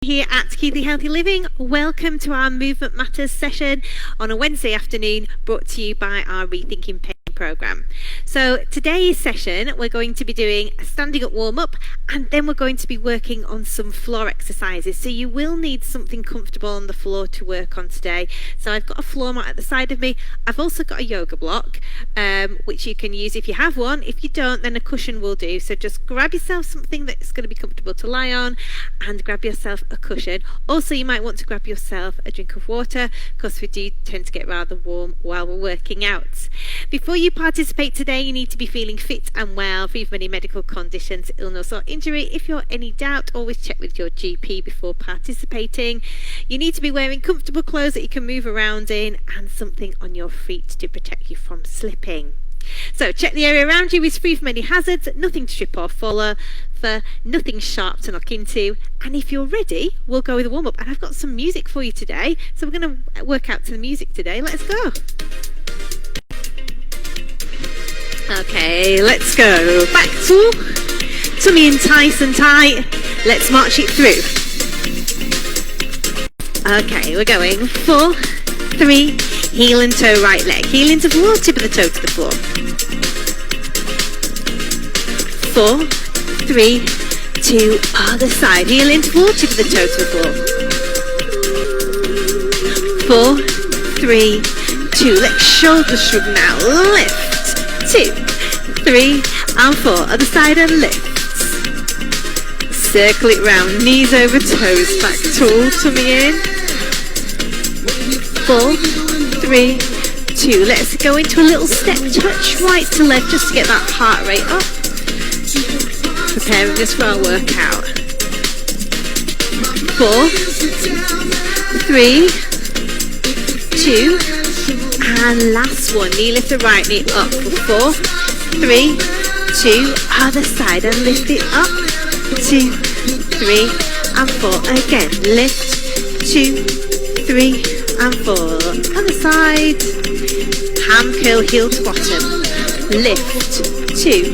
Here at Keeping Healthy Living, welcome to our Movement Matters session on a Wednesday afternoon, brought to you by our Rethinking Pain programme. So today's session we're going to be doing a standing up warm-up, and then we're going to be working on some floor exercises. So you will need something comfortable on the floor to work on today. So I've got a floor mat at the side of me. I've also got a yoga block, which you can use if you have one. If you don't, then a cushion will do. So just grab yourself something that's going to be comfortable to lie on, and grab yourself a cushion. Also, you might want to grab yourself a drink of water, because we do tend to get rather warm while we're working out. Before you participate today, you need to be feeling fit and well, free from any medical conditions, illness or injury. If you're any doubt, always check with your GP before participating. You need to be wearing comfortable clothes that you can move around in, and something on your feet to protect you from slipping. So check the area around you is free from any hazards, nothing to trip or fall over, nothing sharp to knock into. And if you're ready, we'll go with a warm-up. And I've got some music for you today, so we're going to work out to the music today. Let's go. Okay, let's go. Back to tummy in nice and tight. Let's march it through. Okay, we're going 4, 3, heel and toe right leg. Heel into the floor, tip of the toe to the floor. 4, 3, 2, other side. Heel into floor, tip of the toe to the floor. 4, 3, 2. Let's shoulder shrug now. Lift. 2, 3, and 4. Other side and lift. Circle it round. Knees over toes. Back tall. Tummy in. 4, 3, 2. Let's go into a little step touch right to left, just to get that heart rate up. Preparing us for our workout. 4, 3, 2, and last one. Knee lift the right knee up for 4, 3, 2. Other side and lift it up. 2, 3, and 4. Again, lift. 2, 3, and 4. Other side. Hand curl, heel to bottom. Lift. 2,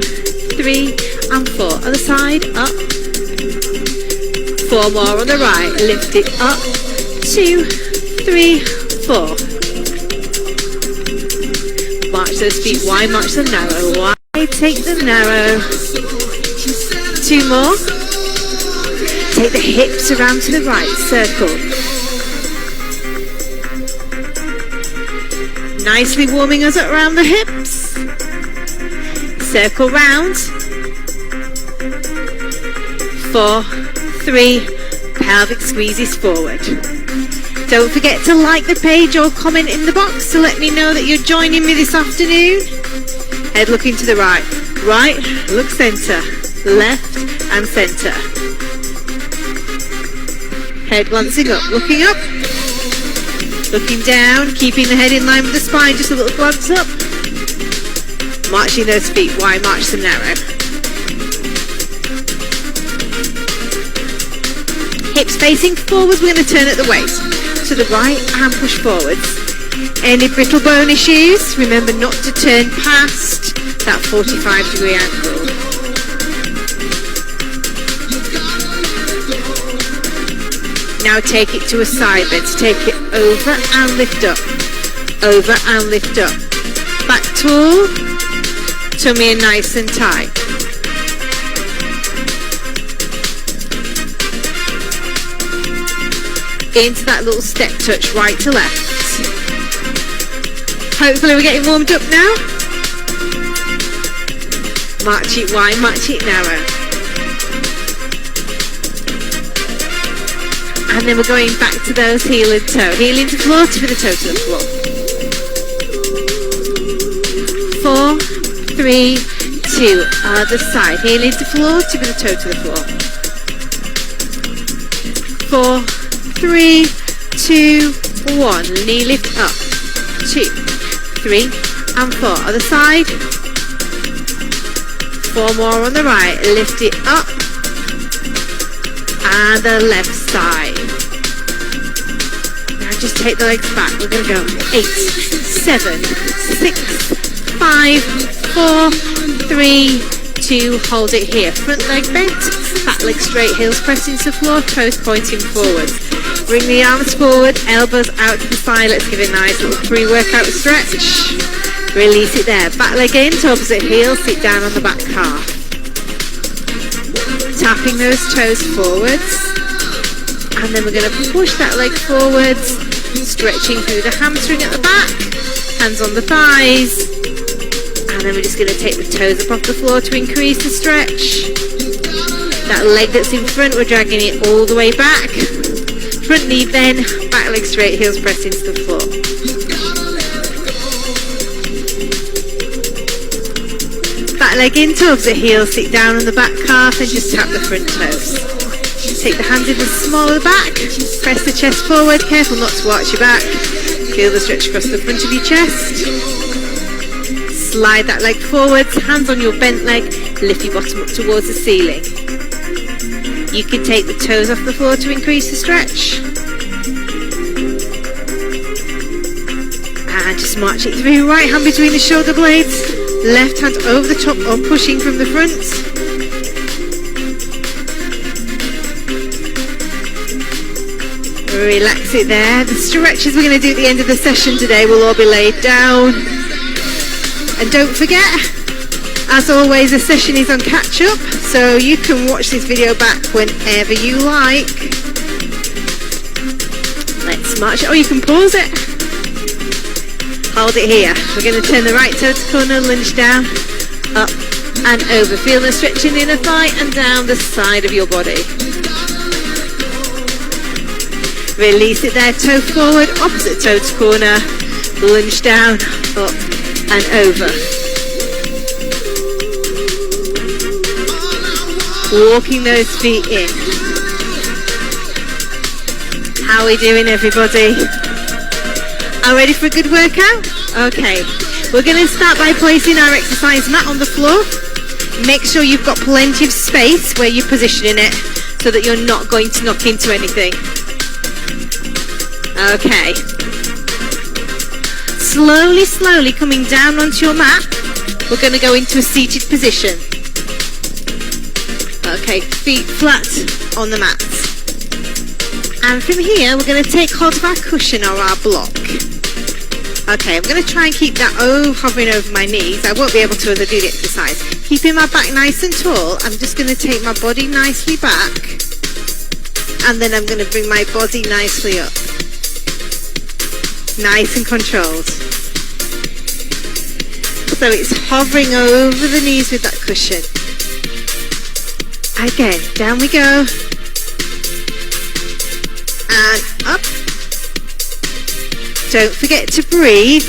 3, and 4. Other side. Up. 4 more on the right. Lift it up. 2, 3, 4. March those feet wide. March them narrow. Wide. Take them narrow. 2 more. Take the hips around to the right. Circle. Nicely warming us up around the hips. Circle round. 4, 3, pelvic squeezes forward. Don't forget to like the page or comment in the box to let me know that you're joining me this afternoon. Head looking to the right. Right, look centre. Left and centre. Head glancing up, looking up. Looking down, keeping the head in line with the spine, just a little glance up. Marching those feet wide, march them narrow. Hips facing forwards, we're going to turn at the waist. To the right and push forwards. Any brittle bone issues, remember not to turn past that 45-degree angle. Now take it to a side bend. Take it over and lift up. Over and lift up. Back tall. Tummy in nice and tight. Into that little step touch right to left. Hopefully we're getting warmed up now. March it wide, march it narrow. And then we're going back to those heel and toe. Heel into floor, tip of the toe to the floor. 4, 3, 2. Other side. Heel into floor, tip of the toe to the floor. 4, 3, 2, 1. Knee lift up. 2, 3, and 4. Other side. 4 more on the right. Lift it up. And the left side. Now just take the legs back. We're going to go 8, 7, 6, 5, 4, 3, 2. Hold it here. Front leg bent. Back back leg straight, heels pressing to the floor, toes pointing forwards. Bring the arms forward, elbows out to the side. Let's give it a nice little pre-workout stretch. Release it there. Back leg in to opposite heel, sit down on the back calf. Tapping those toes forwards. And then we're going to push that leg forwards, stretching through the hamstring at the back, hands on the thighs. And then we're just going to take the toes up off the floor to increase the stretch. That leg that's in front, we're dragging it all the way back. Front knee bend, back leg straight, heels pressed into the floor. Back leg in, toes at heel, sit down on the back calf and just tap the front toes. Take the hands in the small of the back, press the chest forward, careful not to arch your back. Feel the stretch across the front of your chest. Slide that leg forwards, hands on your bent leg, lift your bottom up towards the ceiling. You can take the toes off the floor to increase the stretch. And just march it through, right hand between the shoulder blades, left hand over the top or pushing from the front. Relax it there. The stretches we're going to do at the end of the session today will all be laid down. And don't forget, as always, the session is on catch up, so you can watch this video back whenever you like. Let's march it. Oh, you can pause it. Hold it here. We're going to turn the right toe to corner, lunge down, up and over. Feel the stretch in the inner thigh and down the side of your body. Release it there, toe forward, opposite toe to corner, lunge down, up and over. Walking those feet in. How are we doing, everybody? Are ready for a good workout? Okay, we're going to start by placing our exercise mat on the floor. Make sure you've got plenty of space where you're positioning it so that you're not going to knock into anything. Okay. Slowly coming down onto your mat, we're going to go into a seated position. Okay, feet flat on the mat. And from here, we're going to take hold of our cushion or our block. Okay, I'm going to try and keep that hovering over my knees. I won't be able to as I do the exercise. Keeping my back nice and tall, I'm just going to take my body nicely back. And then I'm going to bring my body nicely up. Nice and controlled. So it's hovering over the knees with that cushion. Again, down we go. And up. Don't forget to breathe.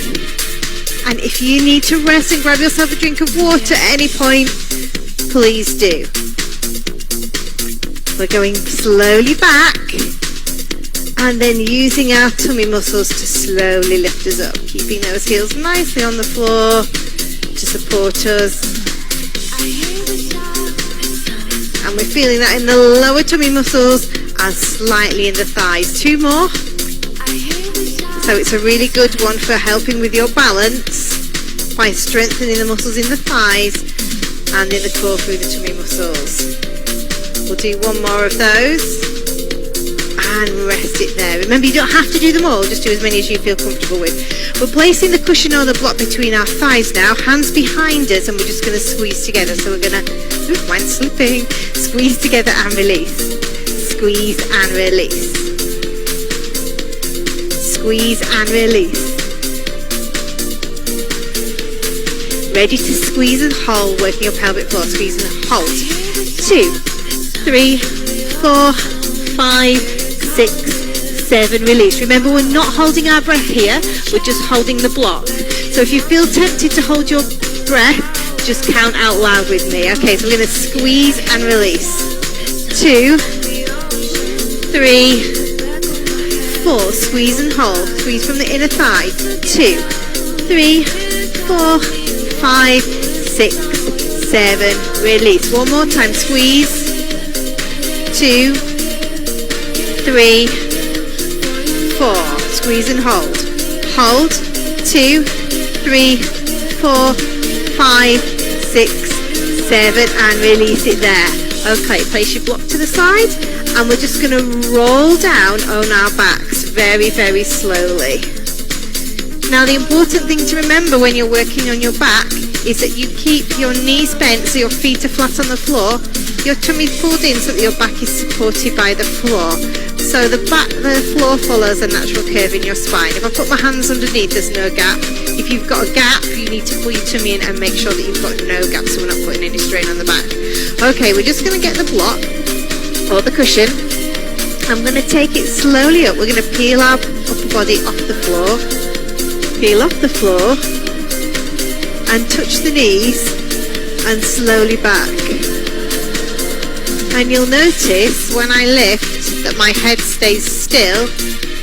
And if you need to rest and grab yourself a drink of water at any point, please do. We're going slowly back. And then using our tummy muscles to slowly lift us up. Keeping those heels nicely on the floor to support us. And we're feeling that in the lower tummy muscles and slightly in the thighs. 2 more. So it's a really good one for helping with your balance by strengthening the muscles in the thighs and in the core through the tummy muscles. We'll do 1 more of those. And rest it there. Remember, you don't have to do them all, just do as many as you feel comfortable with. We're placing the cushion or the block between our thighs now, hands behind us, and we're just going to squeeze together. So we're going to, mine's slipping, squeeze together and release. Squeeze and release. Squeeze and release. Ready to squeeze and hold, working your pelvic floor. Squeeze and hold. 2, 3, 4, 5, 6, 7, release. Remember, we're not holding our breath here, we're just holding the block. So if you feel tempted to hold your breath, just count out loud with me. Okay, so we're going to squeeze and release. 2, 3, 4, squeeze and hold. Squeeze from the inner thigh. 2, 3, 4, 5, 6, 7, release. 1 more time, squeeze. 2, 3, 4, squeeze and hold. Hold. 2, 3, 4, 5, 6, 7, and release it there. Okay, place your block to the side, and we're just going to roll down on our backs very, very slowly. Now, the important thing to remember when you're working on your back is that you keep your knees bent so your feet are flat on the floor, your tummy's pulled in so that your back is supported by the floor. So the floor follows a natural curve in your spine. If I put my hands underneath, there's no gap. If you've got a gap, you need to pull your tummy in and make sure that you've got no gap so we're not putting any strain on the back. Okay, we're just going to get the block or the cushion. I'm going to take it slowly up. We're going to peel our upper body off the floor. Peel off the floor and touch the knees and slowly back. And you'll notice when I lift that my head stays still.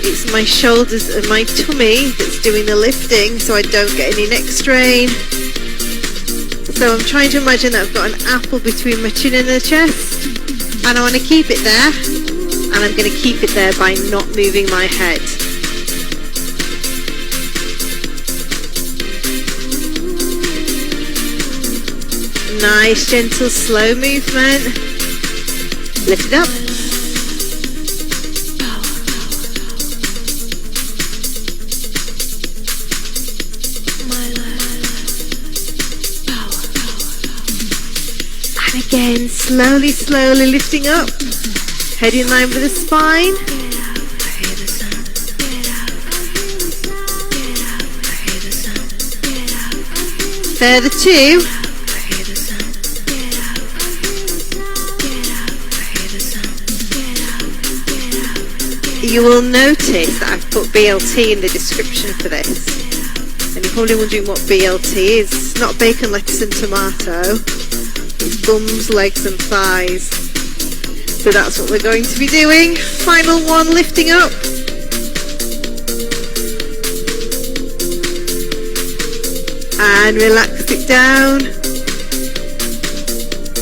It's my shoulders and my tummy that's doing the lifting, so I don't get any neck strain. So I'm trying to imagine that I've got an apple between my chin and the chest, and I want to keep it there, and I'm going to keep it there by not moving my head. Nice, gentle, slow movement. Lift it up. And again, slowly, slowly lifting up. Head in line with the spine. Further two. You will notice that I've put BLT in the description for this. And you're probably wondering what BLT is. It's not bacon, lettuce and tomato. It's bums, legs and thighs. So that's what we're going to be doing. Final one, lifting up. And relax it down.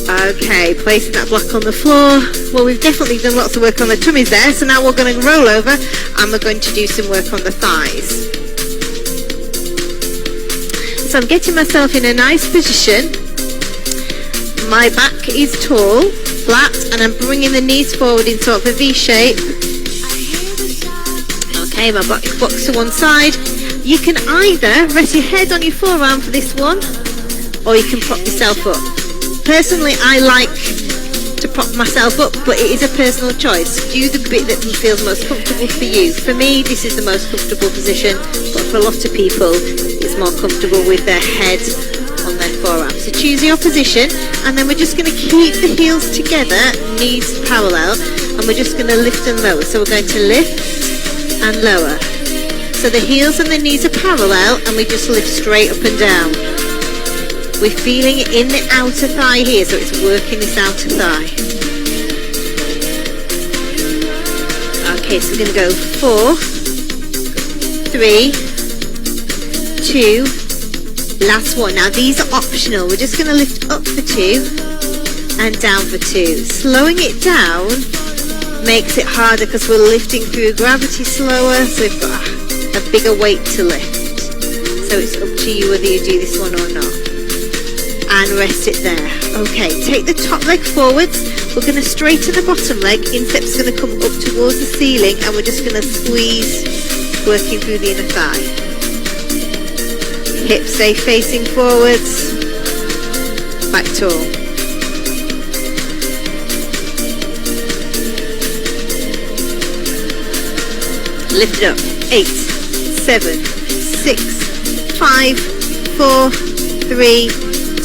Okay, placing that block on the floor. Well, we've definitely done lots of work on the tummies there, so now we're going to roll over and we're going to do some work on the thighs. So I'm getting myself in a nice position. My back is tall, flat, and I'm bringing the knees forward in sort of a V shape. Okay, my box to one side. You can either rest your head on your forearm for this one, or you can prop yourself up. Personally, I like to prop myself up, but it is a personal choice. Do the bit that feels most comfortable for you. For me, this is the most comfortable position, but for a lot of people, it's more comfortable with their head on their forearm. So choose your position, and then we're just going to keep the heels together, knees parallel, and we're just going to lift and lower. So we're going to lift and lower. So the heels and the knees are parallel, and we just lift straight up and down. We're feeling it in the outer thigh here, so it's working this outer thigh. Okay, so we're going to go 4, 3, 2, last one. Now these are optional. We're just going to lift up for 2 and down for 2. Slowing it down makes it harder because we're lifting through gravity slower, so we've got a bigger weight to lift. So it's up to you whether you do this one or not. And rest it there. Okay, take the top leg forwards. We're going to straighten the bottom leg. Instep's going to come up towards the ceiling, and we're just going to squeeze, working through the inner thigh. Hips stay facing forwards. Back tall. Lift it up. 8, 7, 6, 5, 4, 3,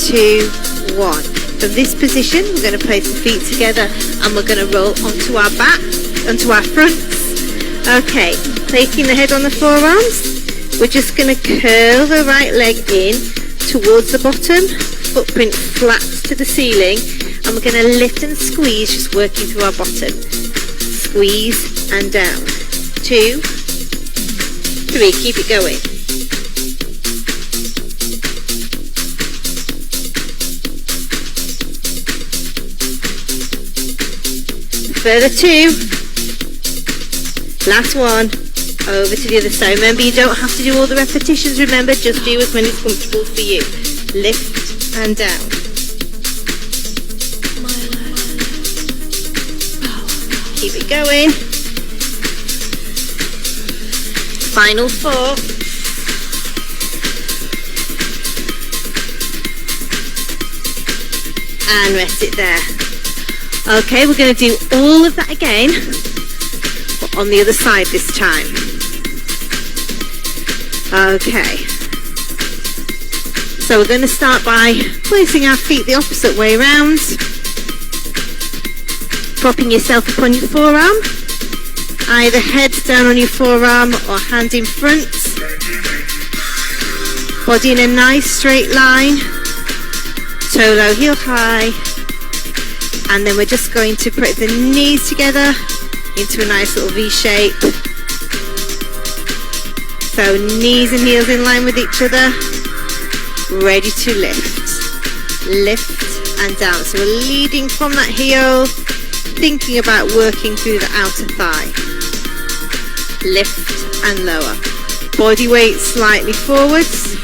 2, 1. From this position, we're going to place the feet together and we're going to roll onto our back, onto our fronts. Okay, taking the head on the forearms, we're just going to curl the right leg in towards the bottom, footprint flat to the ceiling, and we're going to lift and squeeze, just working through our bottom. Squeeze and down. 2, 3, keep it going. Further 2, last one, over to the other side. Remember, you don't have to do all the repetitions, remember, just do as when it's comfortable for you. Lift and down. Keep it going. Final 4. And rest it there. Okay, we're going to do all of that again, but on the other side this time. Okay. So we're going to start by placing our feet the opposite way around. Propping yourself upon your forearm. Either head down on your forearm or hand in front. Body in a nice straight line. Toe low, heel high. And then we're just going to put the knees together into a nice little V shape. So knees and heels in line with each other. Ready to lift. Lift and down. So we're leading from that heel, thinking about working through the outer thigh. Lift and lower. Body weight slightly forwards.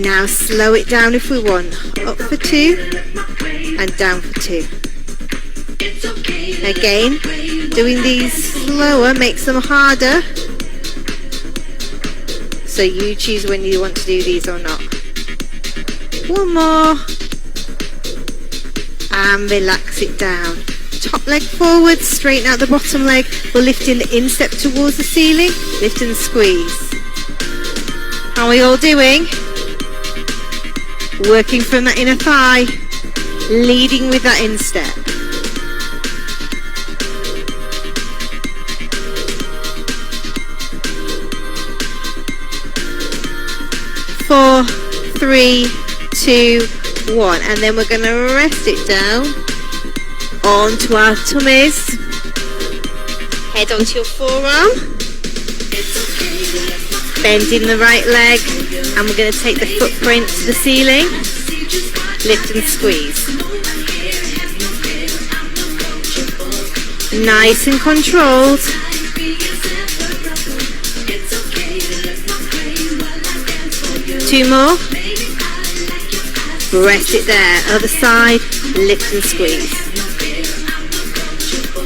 Now slow it down if we want. Up for 2 and down for 2. Again, doing these slower makes them harder. So you choose when you want to do these or not. One more. And relax it down. Top leg forward, straighten out the bottom leg. We're lifting the instep towards the ceiling. Lift and squeeze. How are we all doing? Working from that inner thigh, leading with that instep. Four, 3, 2, 1, and then we're going to rest it down onto our tummies. Head onto your forearm. Bending the right leg, and we're going to take the footprint to the ceiling. Lift and squeeze. Nice and controlled. Two more. Rest it there. Other side. Lift and squeeze.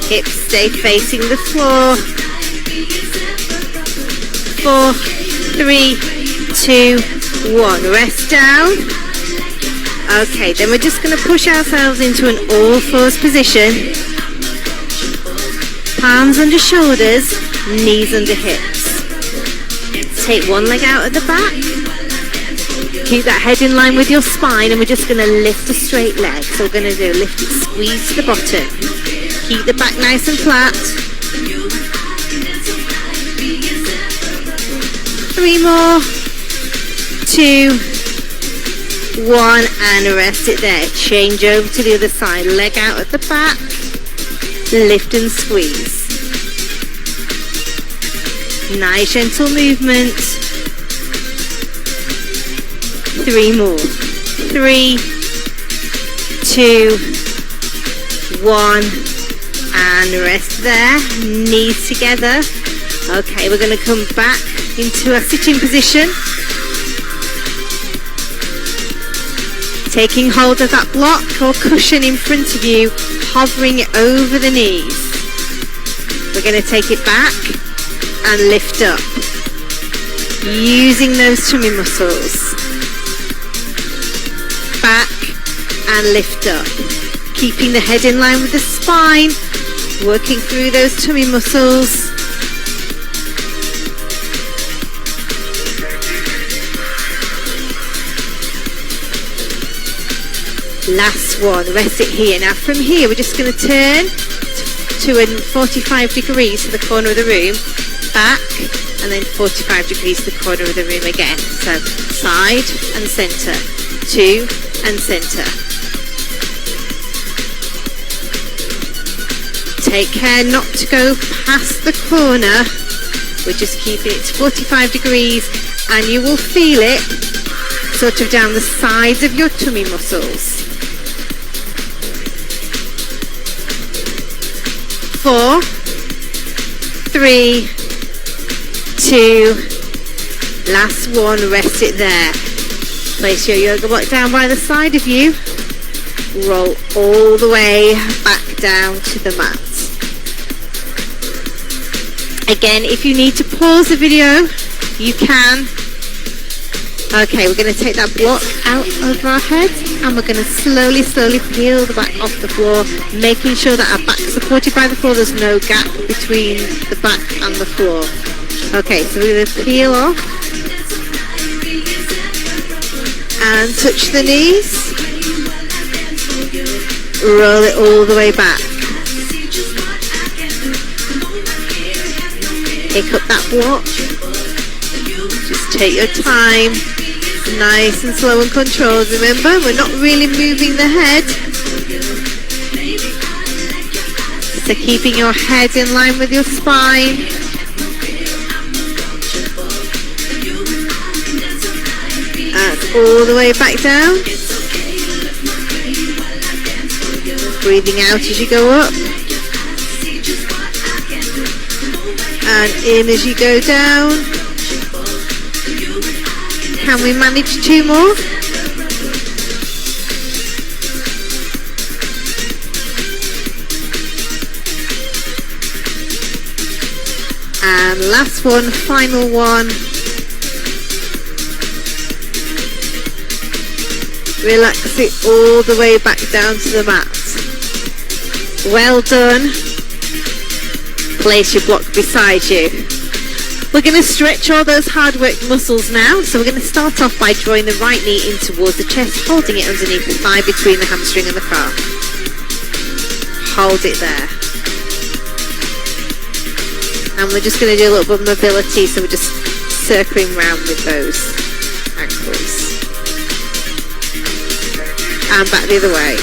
Hips stay facing the floor. 4, 3, 2, 1. Rest down. Okay, then we're just going to push ourselves into an all fours position. Palms under shoulders, knees under hips. Take one leg out at the back. Keep that head in line with your spine, and we're just going to lift a straight leg. So we're going to do lift it, squeeze to the bottom. Keep the back nice and flat. 3 more. 2, 1, and rest it there. Change over to the other side. Leg out at the back. Lift and squeeze. Nice gentle movement. 3 more. 3, 2, 1, and rest there. Knees together. Okay, we're going to come back into a sitting position. Taking hold of that block or cushion in front of you, hovering it over the knees. We're going to take it back and lift up, using those tummy muscles. Back and lift up, keeping the head in line with the spine, working through those tummy muscles. Last one, rest it here. Now from here we're just going to turn to 45 degrees to the corner of the room, back, and then 45 degrees to the corner of the room again. So side and centre, 2 and centre. Take care not to go past the corner. We're just keeping it to 45 degrees, and you will feel it sort of down the sides of your tummy muscles. 4, 3, 2, last one, rest it there. Place your yoga block down by the side of you. roll all the way back down to the mat. Again, if you need to pause the video, you can. Okay, we're going to take that block out of our head and we're going to slowly peel the back off the floor, making sure that our back is supported by the floor. There's no gap between the back and the floor. Okay, so we're going to peel off and touch the knees. Roll it all the way back. Pick up that block. Just take your time. Nice and slow and controlled. Remember, we're not really moving the head. So keeping your head in line with your spine. And all the way back down. Breathing out as you go up. And in as you go down. Can we manage 2 more? And last one, final one. Relax it all the way back down to the mat. Well done. Place your block beside you. We're going to stretch all those hard worked muscles now. So we're going to start off by drawing the right knee in towards the chest, holding it underneath the thigh between the hamstring and the calf. Hold it there. And we're just going to do a little bit of mobility, so we're just circling round with those ankles. And back the other way.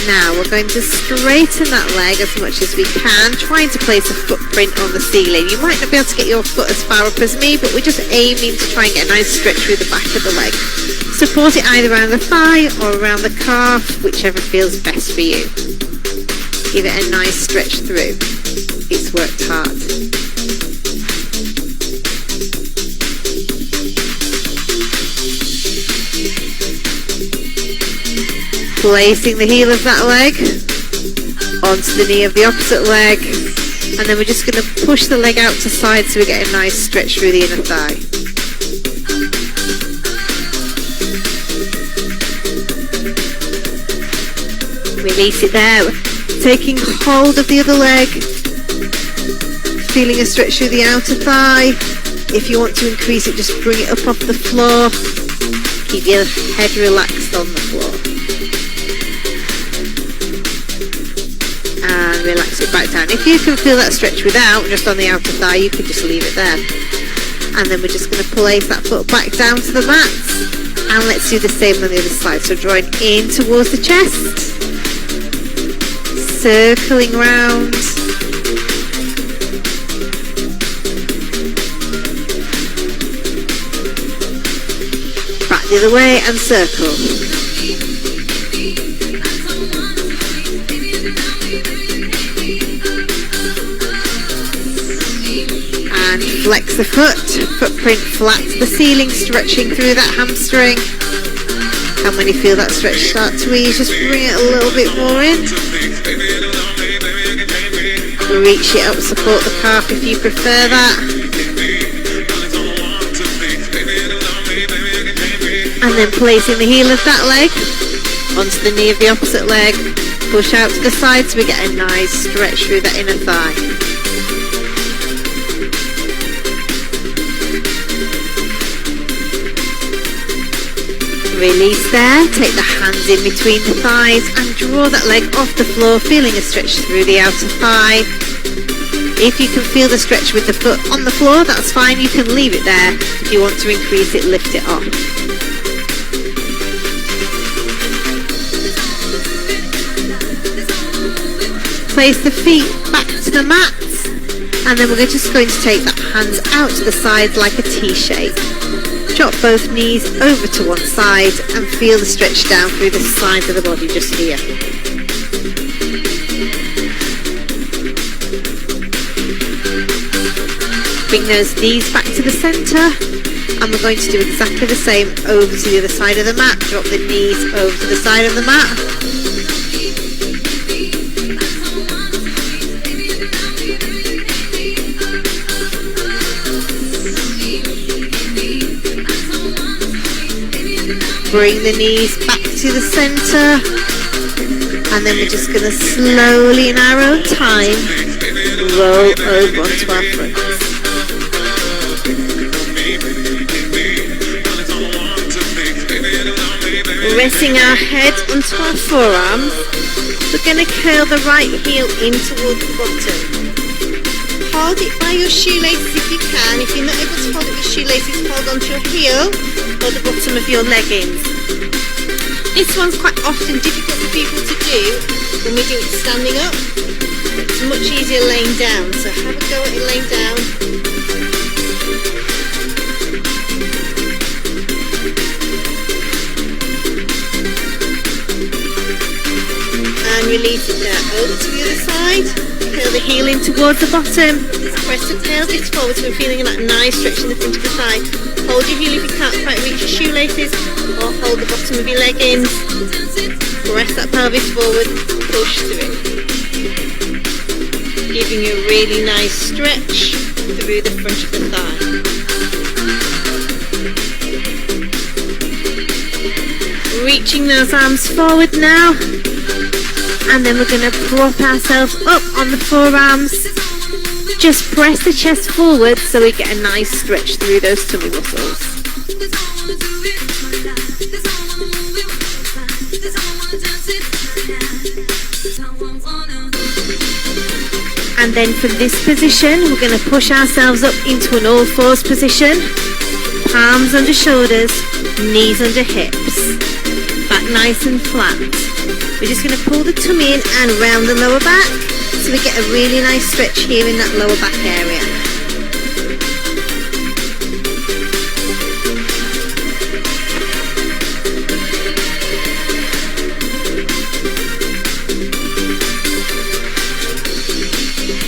Now we're going to straighten that leg as much as we can, trying to place a footprint on the ceiling. You might not be able to get your foot as far up as me, but we're just aiming to try and get a nice stretch through the back of the leg. Support it either around the thigh or around the calf, whichever feels best for you. Give it a nice stretch through. It's worked hard. Placing the heel of that leg onto the knee of the opposite leg, and then we're just going to push the leg out to side so we get a nice stretch through the inner thigh. Release it there, taking hold of the other leg, feeling a stretch through the outer thigh. If you want to increase it, just bring it up off the floor. Keep your head relaxed on the floor. And relax it back down. If you can feel that stretch without, just on the outer thigh, you can just leave it there. And then we're just going to place that foot back down to the mat. And let's do the same on the other side. So drawing in towards the chest. Circling round. Back the other way and circle. And flex the footprint flat to the ceiling, stretching through that hamstring. And when you feel that stretch start to ease, just bring it a little bit more in. Reach it up, support the calf if you prefer that. And then placing the heel of that leg onto the knee of the opposite leg. Push out to the side so we get a nice stretch through that inner thigh. Release there, take the hands in between the thighs and draw that leg off the floor, feeling a stretch through the outer thigh. If you can feel the stretch with the foot on the floor, that's fine, you can leave it there. If you want to increase it, lift it off. Place the feet back to the mat, and then we're just going to take that hands out to the sides like a T shape. Drop both knees over to one side and feel the stretch down through the sides of the body just here. Bring those knees back to the centre And we're going to do exactly the same over to the other side of the mat. Drop the knees over to the side of the mat. Bring the knees back to the center, and then we're just going to slowly in our own time roll over onto our fronts. Resting our head onto our forearms, we're going to curl the right heel in towards the bottom. Hold it by your shoelaces if you can. If you're not able to hold it with shoelaces, hold onto your heel or the bottom of your leggings. This one's quite often difficult for people to do when we do it standing up. It's much easier laying down, so have a go at it laying down. And release it there, over to the other side. Curl the heel in towards the bottom. Press the pelvis forward so we're feeling that nice stretch in the front of the thigh. Hold your heel if you can't quite reach your shoelaces, or hold the bottom of your leggings. Press that pelvis forward, push through it. Giving you a really nice stretch through the front of the thigh. Reaching those arms forward now. And then we're going to prop ourselves up on the forearms. Just press the chest forward so we get a nice stretch through those tummy muscles. And then from this position, we're going to push ourselves up into an all fours position. Palms under shoulders, knees under hips. Back nice and flat. We're just going to pull the tummy in and round the lower back so we get a really nice stretch here in that lower back area.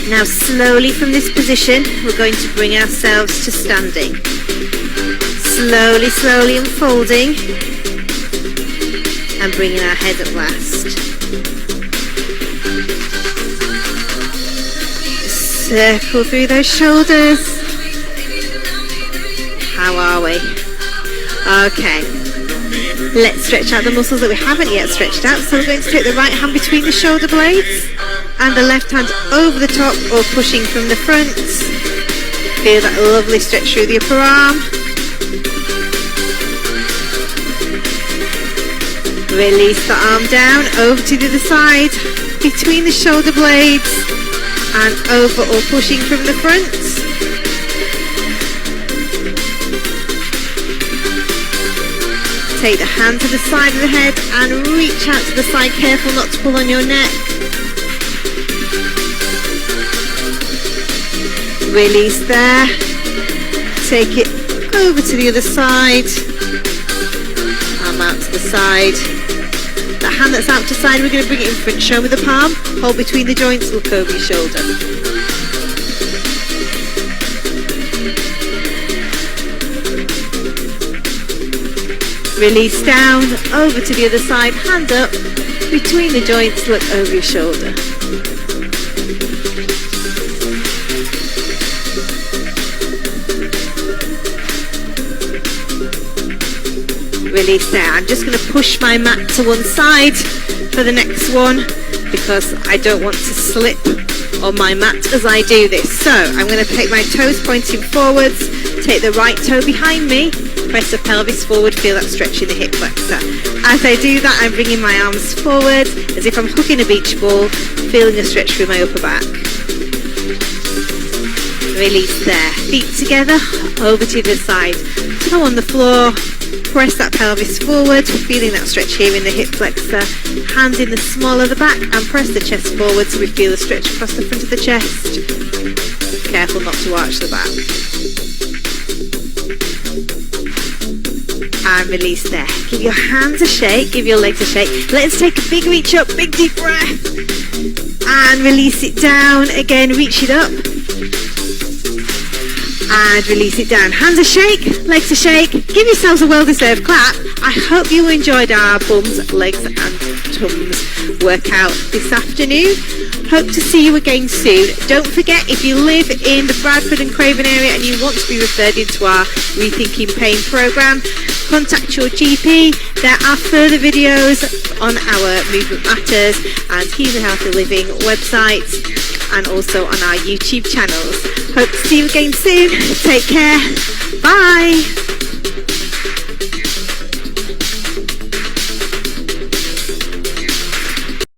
Now slowly from this position, we're going to bring ourselves to standing. Slowly, slowly unfolding and bringing our head at last. Circle through those shoulders. How are we? Okay. Let's stretch out the muscles that we haven't yet stretched out. So we're going to take the right hand between the shoulder blades and the left hand over the top or pushing from the front. Feel that lovely stretch through the upper arm. Release the arm down, over to the other side, between the shoulder blades, and over or pushing from the front. Take the hand to the side of the head and reach out to the side, careful not to pull on your neck. Release there. Take it over to the other side. Arm out to the side. That hand that's out to the side, we're going to bring it in front. Show me the palm. Hold between the joints, look over your shoulder. Release down, over to the other side, hand up, between the joints, look over your shoulder. Release there. I'm just going to push my mat to one side for the next one because I don't want to slip on my mat as I do this. So I'm going to take my toes pointing forwards, take the right toe behind me, press the pelvis forward, feel that stretch in the hip flexor. As I do that, I'm bringing my arms forward as if I'm hooking a beach ball, feeling a stretch through my upper back. Release there. Feet together, over to the side. Toe on the floor. Press that pelvis forward, feeling that stretch here in the hip flexor. Hands in the small of the back and press the chest forward so we feel a stretch across the front of the chest. Careful not to arch the back. And release there. Give your hands a shake, give your legs a shake. Let's take a big reach up, big deep breath. And release it down. Again, reach it up. and release it down. Hands a shake, legs a shake. Give yourselves a well-deserved clap. I hope you enjoyed our bums, legs and tums workout this afternoon. Hope to see you again soon. Don't forget, if you live in the Bradford and Craven area and you want to be referred into our Rethinking Pain programme, contact your GP. There are further videos on our Movement Matters and Healing Healthy Living websites and also on our YouTube channels. Hope to see you again soon. Take care. Bye.